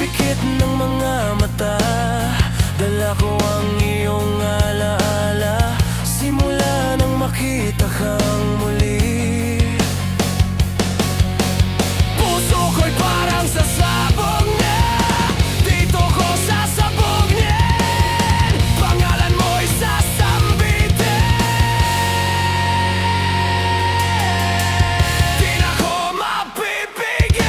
pikit ng mga mata, dala ko ang iyong alaala, simula nang makita kang muli. Puso ko'y parang sasabog na, dito ko sasabugin, pangalan mo'y sasambitin. Di na ko mapipigil,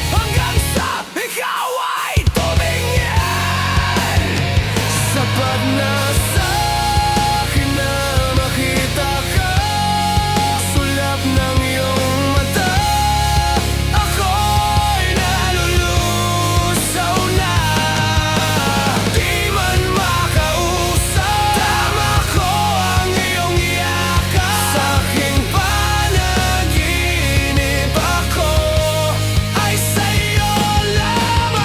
hanggang sa ikaw ay tumingin. Sapat na sa'kin na makita ka, sulap ng iyong mata, ako'y nalulusaw na. Di man makausap, tama ko ang iyong yakap. Sa'king panaginip ako ay sa'yo lamang.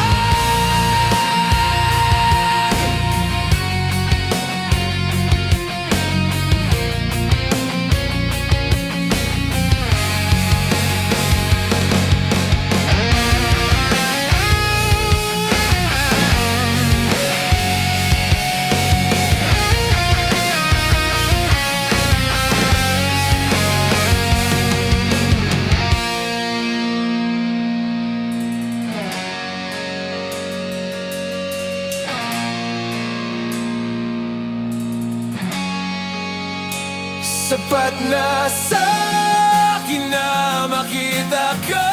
Sapat na sa'kin na makita ka,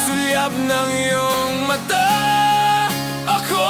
sulyap ng iyong mata, ako